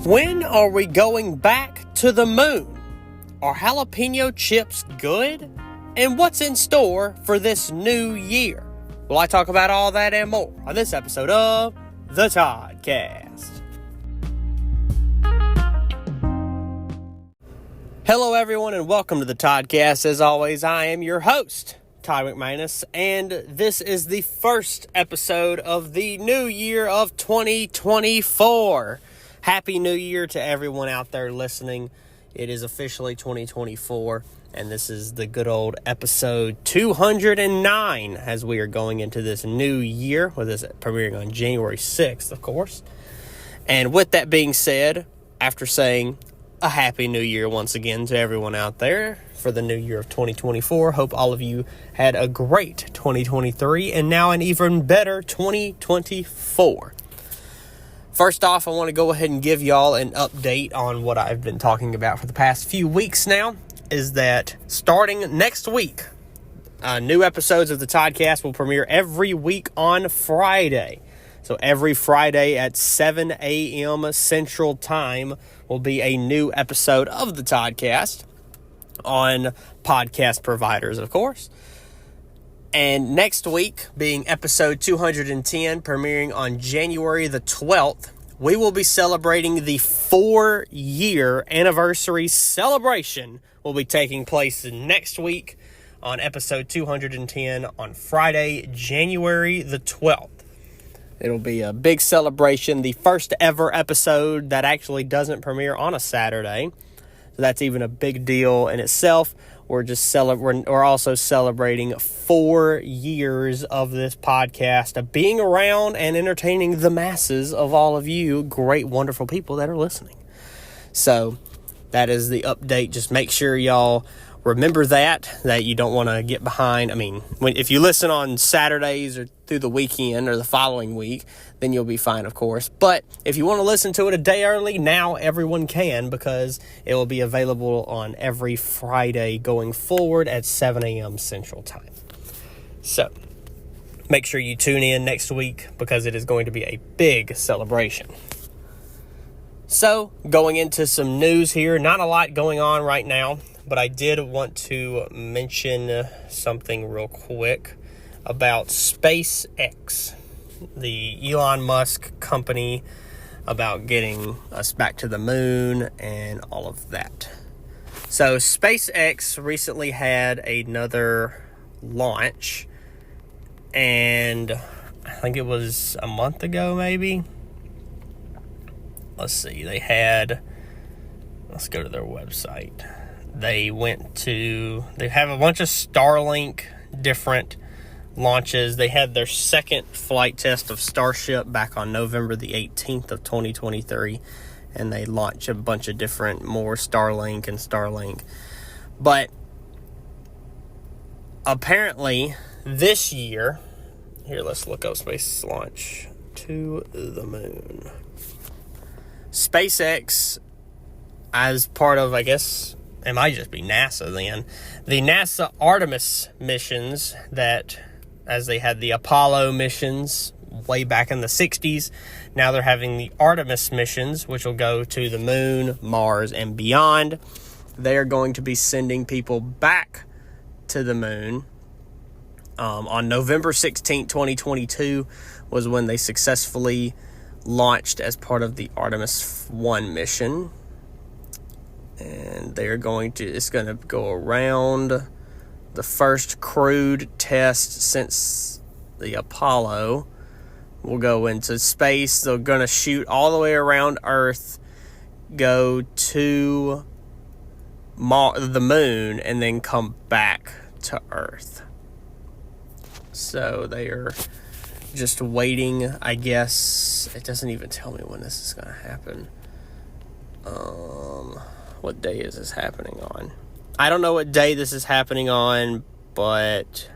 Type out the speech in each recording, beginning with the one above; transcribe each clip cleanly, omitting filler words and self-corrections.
When are we going back to the moon? Are jalapeno chips good? And what's in store for this new year? Well, I talk about all that and more on this episode of the Toddcast. Hello, everyone, and welcome to the Toddcast. As always, I am your host, Todd McManus, and this is the first episode of the new year of 2024. Happy New Year to everyone out there listening. It is officially 2024, and this is the good old episode 209 as we are going into this new year, with this premiering on January 6th, of course. And with that being said, after saying a Happy New Year once again to everyone out there for the new year of 2024, hope all of you had a great 2023 and now an even better 2024. First off, I want to go ahead and give y'all an update on what I've been talking about for the past few weeks now, is that starting next week, new episodes of the Toddcast will premiere every week on Friday. So every Friday at 7 a.m. Central Time will be a new episode of the Toddcast on podcast providers, of course. And next week, being episode 210, premiering on January the 12th, we will be celebrating the 4-year anniversary celebration. Will be taking place next week on episode 210 on Friday, January the 12th. It'll be a big celebration, the first ever episode that actually doesn't premiere on a Saturday. So that's even a big deal in itself. We're also celebrating 4 years of this podcast, of being around and entertaining the masses of all of you great, wonderful people that are listening. So that is the update. Just make sure y'all remember that you don't want to get behind. I mean, if you listen on Saturdays or through the weekend or the following week, then you'll be fine, of course. But if you want to listen to it a day early, now everyone can, because it will be available on every Friday going forward at 7 a.m. Central Time. So make sure you tune in next week, because it is going to be a big celebration. So going into some news here, not a lot going on right now, but I did want to mention something real quick about SpaceX, the Elon Musk company, about getting us back to the moon and all of that. So SpaceX recently had another launch, and I think it was a month ago, maybe. Let's see, let's go to their website. They have a bunch of Starlink different launches. They had their second flight test of Starship back on November the 18th of 2023, and they launched a bunch of different more Starlink. But apparently this year, here, let's look up space launch to the moon. SpaceX, as part of, I guess, it might just be NASA then, the NASA Artemis missions, that as they had the Apollo missions way back in the 60s, now they're having the Artemis missions, which will go to the moon, Mars, and beyond. They are going to be sending people back to the moon. On November 16, 2022 was when they successfully launched as part of the Artemis 1 mission. And it's going to go around the first crewed test since the Apollo. Will go into space. They're going to shoot all the way around Earth, go to the moon, and then come back to Earth. So they are just waiting, I guess. It doesn't even tell me when this is going to happen. What day is this happening on? I don't know what day this is happening on, but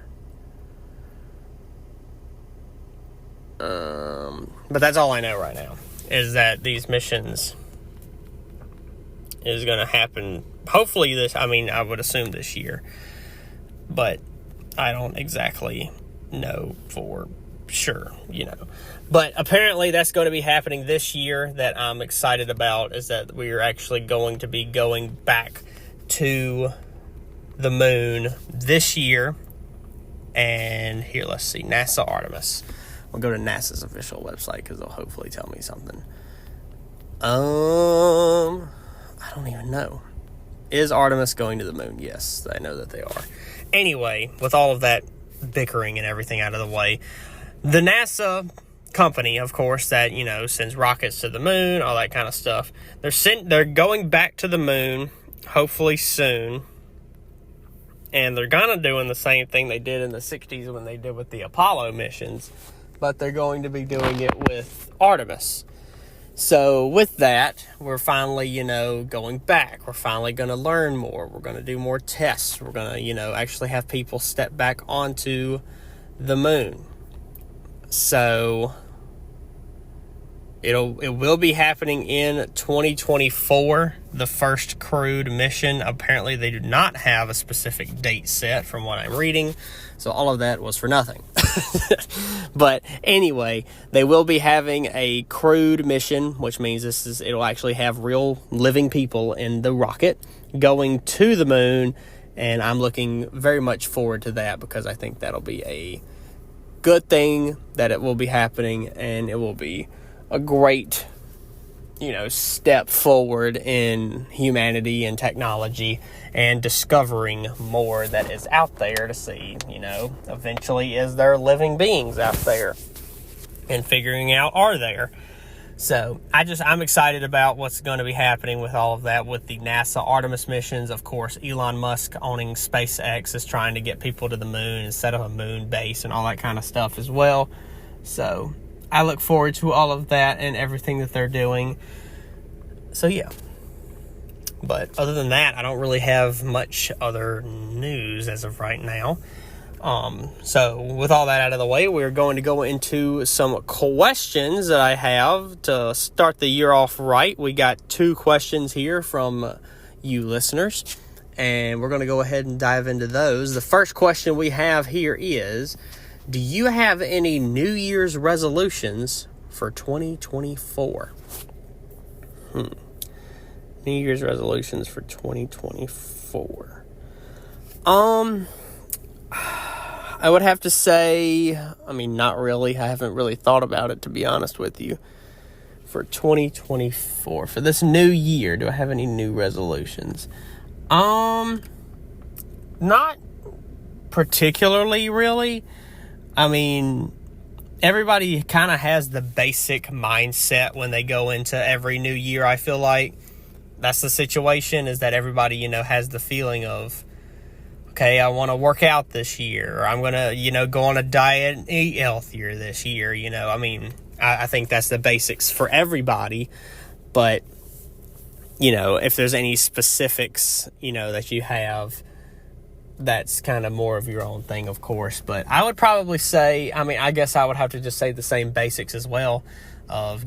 that's all I know right now, is that these missions is going to happen, hopefully I would assume this year, but I don't exactly know for sure, But apparently that's going to be happening this year. That I'm excited about is that we are actually going to be going back to the moon this year. And here, let's see, NASA Artemis. We'll go to NASA's official website because they'll hopefully tell me something. I don't even know. Is Artemis going to the moon? Yes, I know that they are. Anyway, with all of that bickering and everything out of the way, the NASA company, of course, that, sends rockets to the moon, all that kind of stuff, they're going back to the moon, hopefully soon. And they're kind of doing the same thing they did in the 60s when they did with the Apollo missions, but they're going to be doing it with Artemis. So with that, we're finally, going back. We're finally going to learn more. We're going to do more tests. We're going to, actually have people step back onto the moon. So it will be happening in 2024, the first crewed mission. Apparently they do not have a specific date set from what I'm reading, so all of that was for nothing. But anyway, they will be having a crewed mission, which means it'll actually have real living people in the rocket going to the moon, and I'm looking very much forward to that because I think that'll be a good thing that it will be happening, and it will be a great, step forward in humanity and technology and discovering more that is out there to see, eventually is there living beings out there and figuring out are there. So I'm excited about what's going to be happening with all of that with the NASA Artemis missions. Of course, Elon Musk owning SpaceX is trying to get people to the moon and set up a moon base and all that kind of stuff as well. So I look forward to all of that and everything that they're doing. So, yeah. But other than that, I don't really have much other news as of right now. So, with all that out of the way, we're going to go into some questions that I have to start the year off right. We got 2 questions here from you listeners, and we're going to go ahead and dive into those. The first question we have here is, do you have any New Year's resolutions for 2024? New Year's resolutions for 2024. I would have to say, not really. I haven't really thought about it, to be honest with you. For 2024, for this new year, do I have any new resolutions? Not particularly, really. Everybody kind of has the basic mindset when they go into every new year. I feel like that's the situation, is that everybody, has the feeling of, okay, I want to work out this year, or I'm going to, go on a diet and eat healthier this year, I think that's the basics for everybody. But, if there's any specifics, that you have, that's kind of more of your own thing, of course. But I would probably say, I guess I would have to just say the same basics as well of,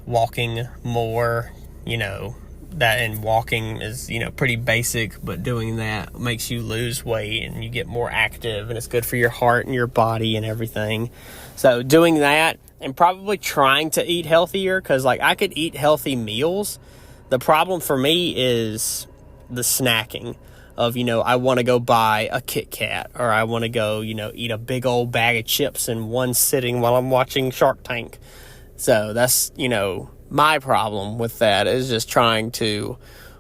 walking more, that, and walking is, pretty basic, but doing that makes you lose weight and you get more active, and it's good for your heart and your body and everything. So doing that and probably trying to eat healthier, because I could eat healthy meals. The problem for me is the snacking of, I want to go buy a Kit Kat, or I want to go, eat a big old bag of chips in one sitting while I'm watching Shark Tank. So that's, my problem with that is just trying to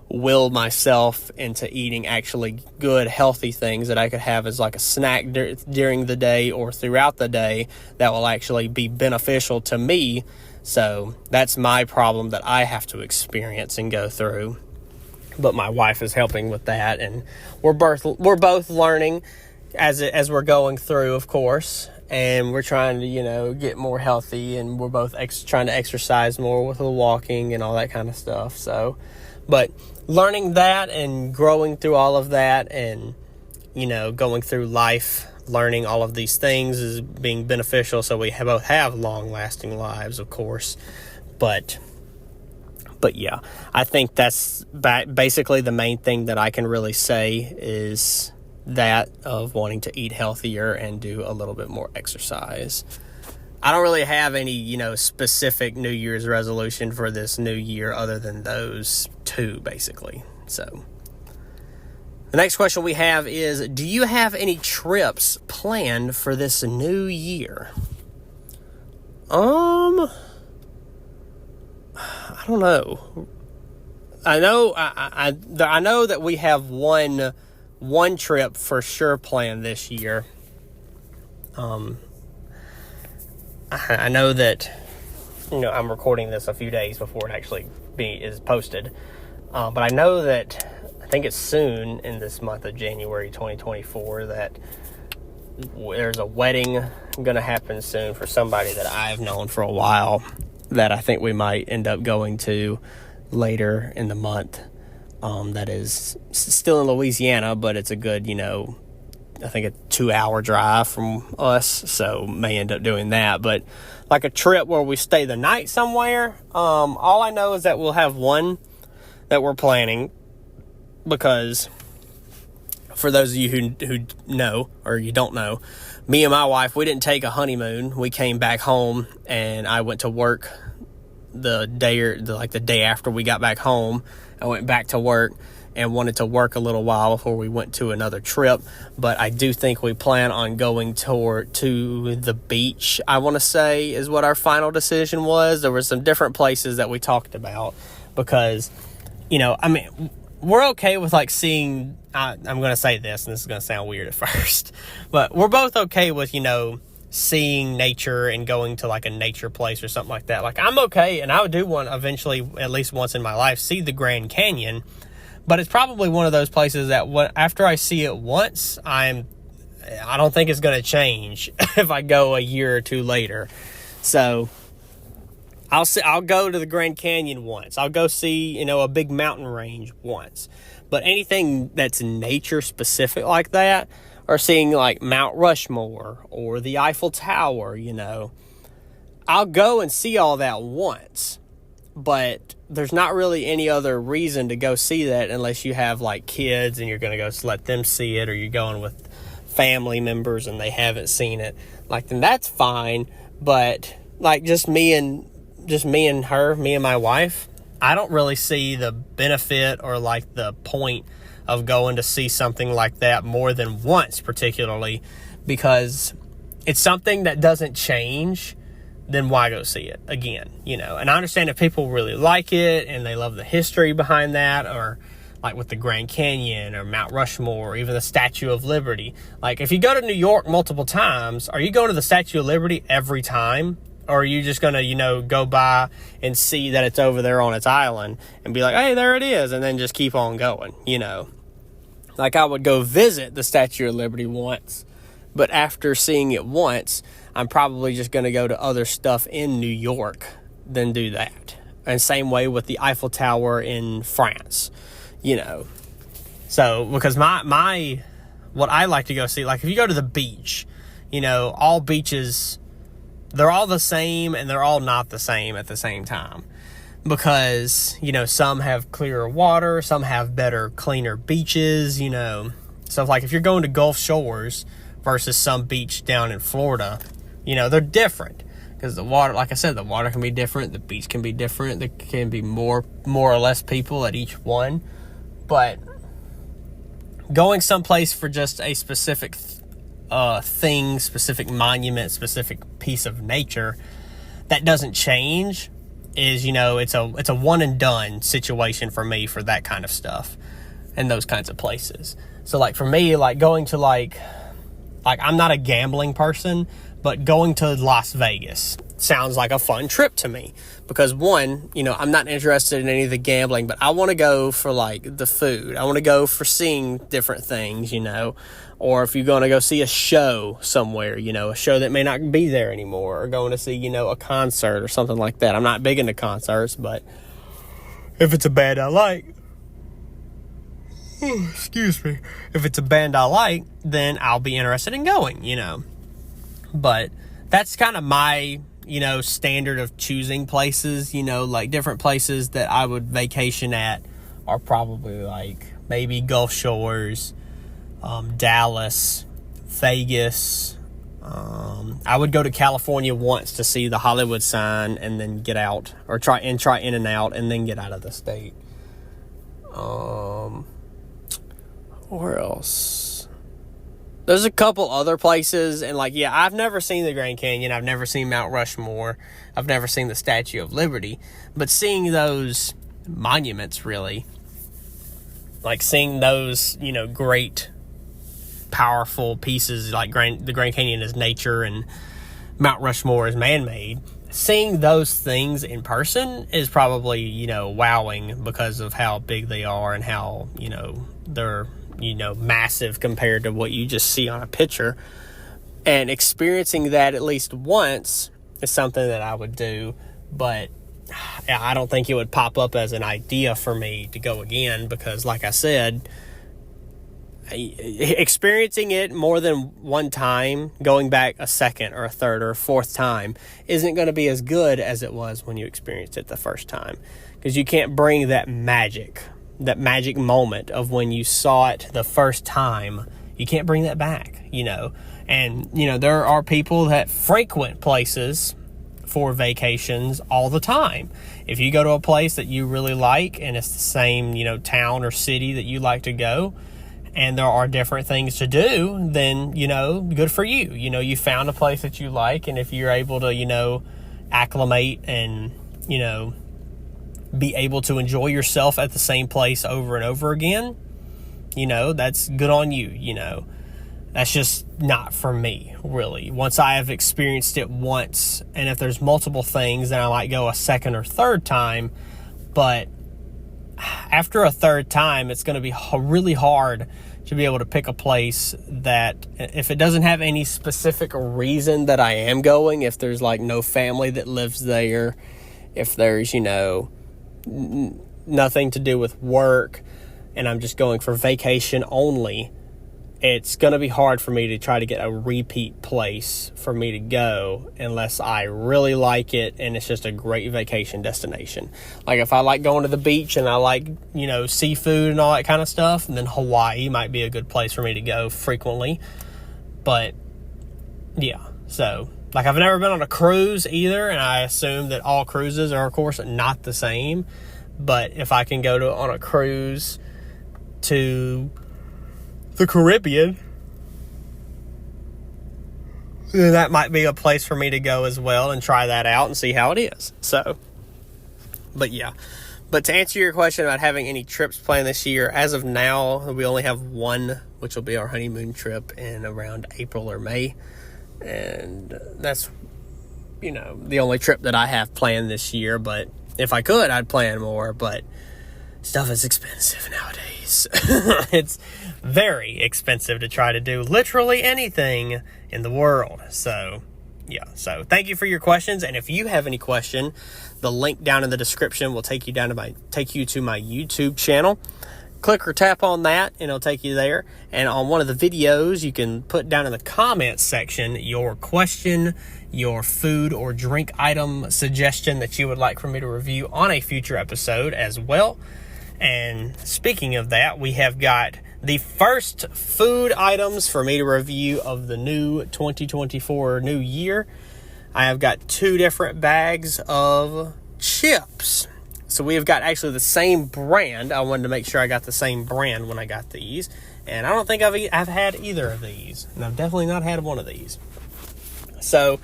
will myself into eating actually good, healthy things that I could have as a snack during the day or throughout the day that will actually be beneficial to me. So that's my problem that I have to experience and go through. But my wife is helping with that, and we're both learning as we're going through, of course. And we're trying to, get more healthy, and we're both trying to exercise more with the walking and all that kind of stuff. So, but learning that and growing through all of that and, going through life, learning all of these things is being beneficial. So we both have long-lasting lives, of course. But yeah, I think that's basically the main thing that I can really say is that of wanting to eat healthier and do a little bit more exercise. I don't really have any, specific New Year's resolution for this new year other than those two, basically. So, the next question we have is, do you have any trips planned for this new year? I don't know. I know that we have one trip for sure planned this year. I know that, I'm recording this a few days before it actually is posted. But I know that, I think it's soon in this month of January 2024 that there's a wedding going to happen soon for somebody that I've known for a while that I think we might end up going to later in the month. That is still in Louisiana, but it's a good, I think a 2-hour drive from us, so may end up doing that. But like a trip where we stay the night somewhere, all I know is that we'll have one that we're planning, because for those of you who know or you don't know, me and my wife, we didn't take a honeymoon. We came back home, and I went to work the day after we got back home. I went back to work and wanted to work a little while before we went to another trip. But I do think we plan on going to the beach, I want to say, is what our final decision was. There were some different places that we talked about because, we're okay with seeing, I'm going to say this, and this is going to sound weird at first, but we're both okay with, seeing nature and going to a nature place or something like that. I'm okay, and I would do one eventually, at least once in my life, see the Grand Canyon. But it's probably one of those places that after I see it once, I don't think it's going to change if I go a year or two later. So I'll go to the Grand Canyon once. I'll go see, a big mountain range once. But anything that's nature specific like that, or seeing Mount Rushmore or the Eiffel Tower, I'll go and see all that once. But there's not really any other reason to go see that unless you have kids and you're going to go let them see it, or you're going with family members and they haven't seen it. Then that's fine. But just me and my wife, I don't really see the benefit or the point of going to see something like that more than once, particularly because it's something that doesn't change. Then why go see it again, And I understand if people really like it and they love the history behind that, or with the Grand Canyon or Mount Rushmore, or even the Statue of Liberty. If you go to New York multiple times, are you going to the Statue of Liberty every time? Or are you just going to, go by and see that it's over there on its island and be like, hey, there it is, and then just keep on going, I would go visit the Statue of Liberty once, but after seeing it once, I'm probably just going to go to other stuff in New York than do that. And same way with the Eiffel Tower in France, So, because what I like to go see, if you go to the beach, all beaches, they're all the same and they're all not the same at the same time. Because, some have clearer water, some have better, cleaner beaches, So, if you're going to Gulf Shores versus some beach down in Florida, they're different. Because the water, like I said, the water can be different, the beach can be different, there can be more or less people at each one. But going someplace for just a specific thing, specific monument, specific piece of nature that doesn't change is, it's a one and done situation for me for that kind of stuff and those kinds of places. So for me, going to I'm not a gambling person, but going to Las Vegas sounds like a fun trip to me because one, I'm not interested in any of the gambling, but I want to go for the food. I want to go for seeing different things, or if you're going to go see a show somewhere, a show that may not be there anymore, or going to see, a concert or something like that. I'm not big into concerts, but if it's a band I like, if it's a band I like, then I'll be interested in going, But that's kind of my, standard of choosing places, different places that I would vacation at are probably maybe Gulf Shores, Dallas, Vegas. I would go to California once to see the Hollywood sign and then get out, or try In-N-Out and then get out of the state. Where else? There's a couple other places, and I've never seen the Grand Canyon. I've never seen Mount Rushmore. I've never seen the Statue of Liberty. But seeing those monuments, really, seeing those, great, powerful pieces, the Grand Canyon is nature and Mount Rushmore is man-made. Seeing those things in person is probably, wowing because of how big they are and how, they're, massive compared to what you just see on a picture. And experiencing that at least once is something that I would do, but I don't think it would pop up as an idea for me to go again because, like I said, experiencing it more than one time, going back a second or a third or a fourth time, isn't going to be as good as it was when you experienced it the first time, because you can't bring that magic moment of when you saw it the first time. You can't bring that back, and there are people that frequent places for vacations all the time. If you go to a place that you really like and it's the same town or city that you like to go, and there are different things to do, then, good for you. You found a place that you like, and if you're able to, acclimate and, be able to enjoy yourself at the same place over and over again, that's good on you, That's just not for me, really. Once I have experienced it once, and if there's multiple things, then I might go a second or third time, but after a third time, it's going to be really hard to be able to pick a place that, if it doesn't have any specific reason that I am going, if there's no family that lives there, if there's, nothing to do with work, and I'm just going for vacation only, it's going to be hard for me to try to get a repeat place for me to go unless I really like it and it's just a great vacation destination. If I like going to the beach and I like, seafood and all that kind of stuff, then Hawaii might be a good place for me to go frequently. But, yeah, so, I've never been on a cruise either, and I assume that all cruises are, of course, not the same. But if I can go on a cruise to the Caribbean, then that might be a place for me to go as well and try that out and see how it is. So, but yeah. But to answer your question about having any trips planned this year, as of now, we only have one, which will be our honeymoon trip in around April or May. And that's, the only trip that I have planned this year. But if I could, I'd plan more. But stuff is expensive nowadays. It's very expensive to try to do literally anything in the world. So, yeah. So, thank you for your questions. And if you have any question, the link down in the description will take you to my YouTube channel. Click or tap on that, and it'll take you there. And on one of the videos, you can put down in the comments section your question, your food or drink item suggestion that you would like for me to review on a future episode as well. And speaking of that, we have got the first food items for me to review of the new 2024 new year. I have got 2 different bags of chips. So we have got actually the same brand. I wanted to make sure I got the same brand when I got these. And I don't think I've had either of these. And I've definitely not had one of these. So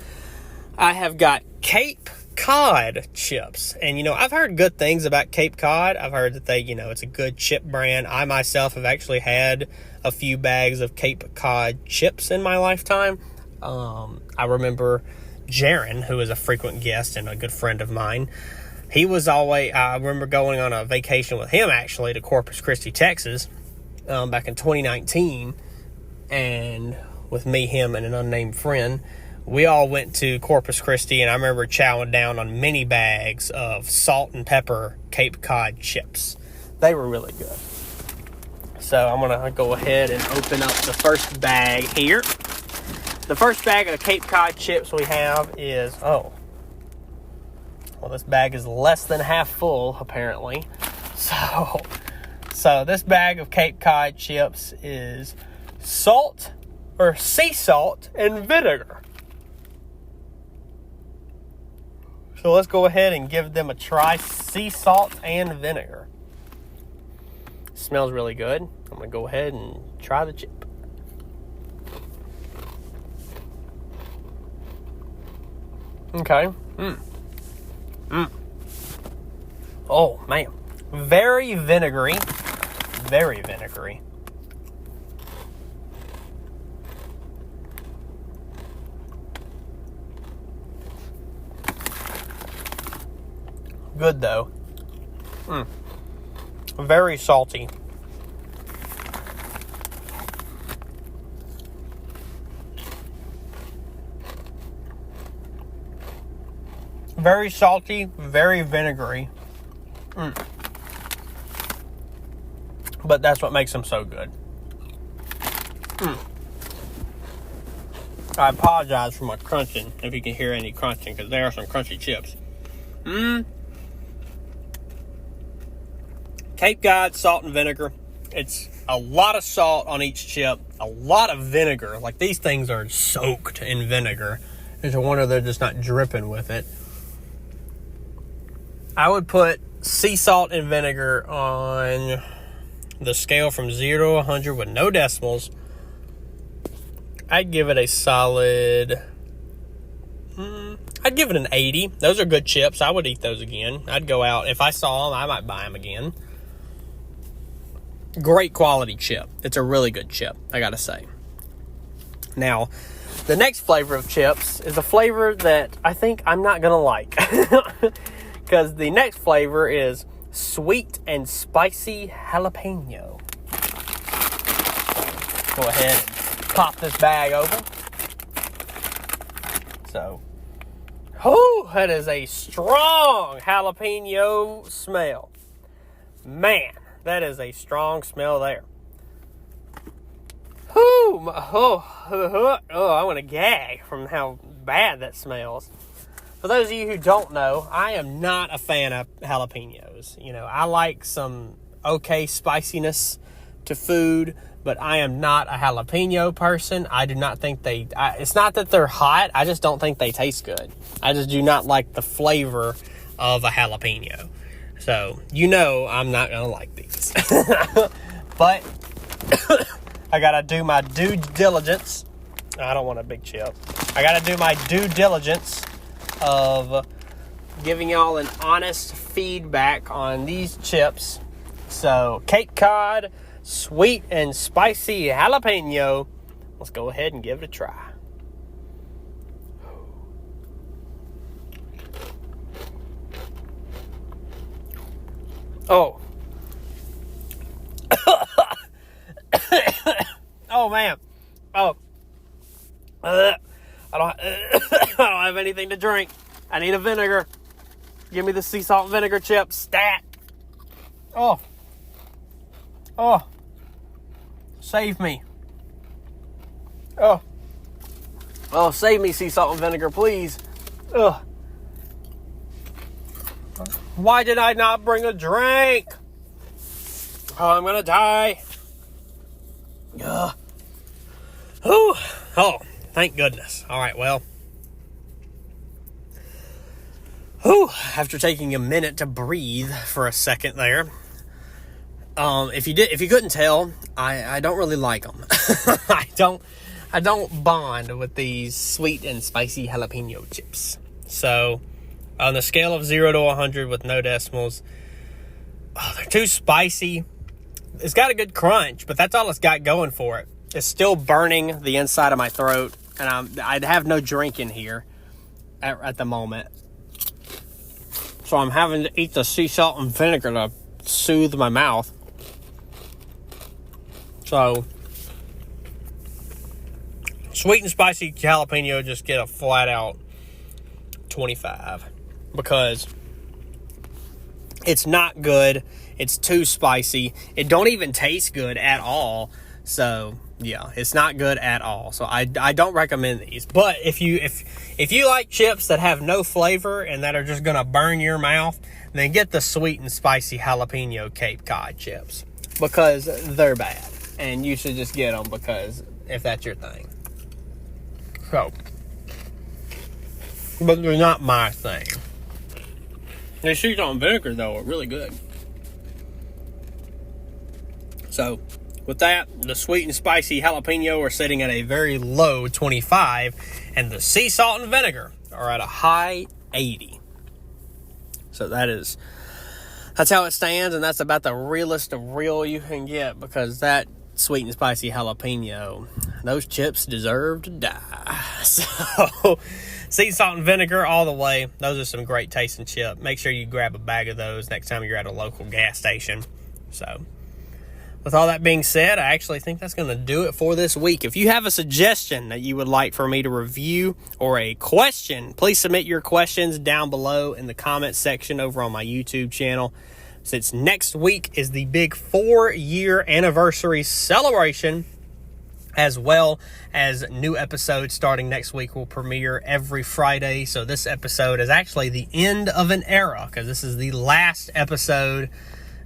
I have got Cape Cod chips. And, I've heard good things about Cape Cod. I've heard that it's a good chip brand. I myself have actually had a few bags of Cape Cod chips in my lifetime. I remember Jaron, who is a frequent guest and a good friend of mine, I remember going on a vacation with him, actually, to Corpus Christi, Texas, back in 2019, and with me, him, and an unnamed friend, we all went to Corpus Christi, and I remember chowing down on many bags of salt and pepper Cape Cod chips. They were really good. So I'm going to go ahead and open up the first bag here. The first bag of the Cape Cod chips we have is, this bag is less than half full, apparently. So this bag of Cape Cod chips is salt or sea salt and vinegar. So let's go ahead and give them a try. Sea salt and vinegar. Smells really good. I'm going to go ahead and try the chip. Okay. Oh, man. Very vinegary. Very vinegary. Good, though. Very salty. Very salty, very vinegary. But that's what makes them so good. I apologize for my crunching, if you can hear any crunching, because there are some crunchy chips. Cape Cod salt and vinegar. It's a lot of salt on each chip, a lot of vinegar. Like, these things are soaked in vinegar. It's a wonder they're just not dripping with it. I would put sea salt and vinegar on the scale from 0 to 100 with no decimals. I'd give it a solid... I'd give it an 80. Those are good chips. I would eat those again. I'd go out. If I saw them, I might buy them again. Great quality chip. It's a really good chip, I gotta say. Now, the next flavor of chips is a flavor that I think I'm not gonna like. Because the next flavor is sweet and spicy jalapeno. Go ahead and pop this bag open. So, that is a strong jalapeno smell. Man, that is a strong smell there. I want to gag from how bad that smells. For those of you who don't know, I am not a fan of jalapenos. You know, I like some okay spiciness to food, but I am not a jalapeno person. I do not think it's not that they're hot, I just don't think they taste good. I just do not like the flavor of a jalapeno. So, you know I'm not going to like these. But, I got to do my due diligence. I don't want a big chip. I got to do my due diligence of giving y'all an honest feedback on these chips. So, Cape Cod sweet and spicy jalapeno. Let's go ahead and give it a try. Oh. Oh, man. Oh. I don't have anything to drink. I need a vinegar. Give me the sea salt vinegar chips. Stat. Oh. Save me. Oh, save me, sea salt and vinegar, please. Why did I not bring a drink? Oh, I'm gonna die. Oh, thank goodness. All right, well. After taking a minute to breathe for a second there. If you couldn't tell, I don't really like them. I don't bond with these sweet and spicy jalapeno chips. So, on the scale of 0 to 100 with no decimals, they're too spicy. It's got a good crunch, but that's all it's got going for it. It's still burning the inside of my throat, and I'd have no drink in here at the moment. So I'm having to eat the sea salt and vinegar to soothe my mouth. So, sweet and spicy jalapeno just get a flat out 25. Because it's not good. It's too spicy. It don't even taste good at all. So, yeah, it's not good at all. So I don't recommend these. But if you like chips that have no flavor and that are just going to burn your mouth, then get the sweet and spicy jalapeno Cape Cod chips. Because they're bad. and you should just get them because if that's your thing. So, but they're not my thing. The sea salt and vinegar, though, are really good. So, with that, the sweet and spicy jalapeno are sitting at a very low 25, and the sea salt and vinegar are at a high 80. So that's how it stands, and that's about the realest of real you can get, because that sweet and spicy jalapeno, those chips deserve to die. So, sea salt and vinegar all the way. Those are some great tasting chips. Make sure you grab a bag of those next time you're at a local gas station. So, with all that being said, I actually think that's going to do it for this week. If you have a suggestion that you would like for me to review or a question, please submit your questions down below in the comments section over on my YouTube channel. Since next week is the big 4-year anniversary celebration, as well as new episodes starting next week will premiere every Friday. So this episode is actually the end of an era, because this is the last episode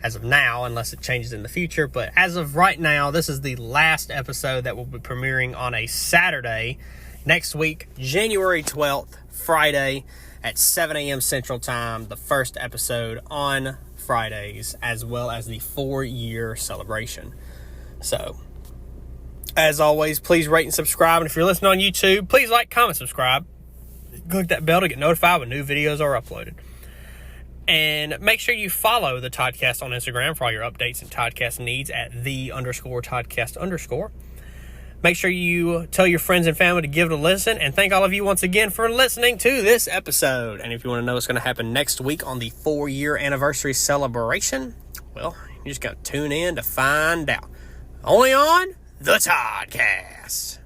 as of now, unless it changes in the future. But as of right now, this is the last episode that will be premiering on a Saturday next week, January 12th, Friday at 7 a.m. Central Time, the first episode on Fridays, as well as the 4-year celebration. So, as always, please rate and subscribe. And if you're listening on YouTube, please like, comment, subscribe. Click that bell to get notified when new videos are uploaded. And make sure you follow the Toddcast on Instagram for all your updates and Toddcast needs at _Toddcast_. Make sure you tell your friends and family to give it a listen. And thank all of you once again for listening to this episode. And if you want to know what's going to happen next week on the 4-year anniversary celebration, well, you just got to tune in to find out. Only on the Toddcast.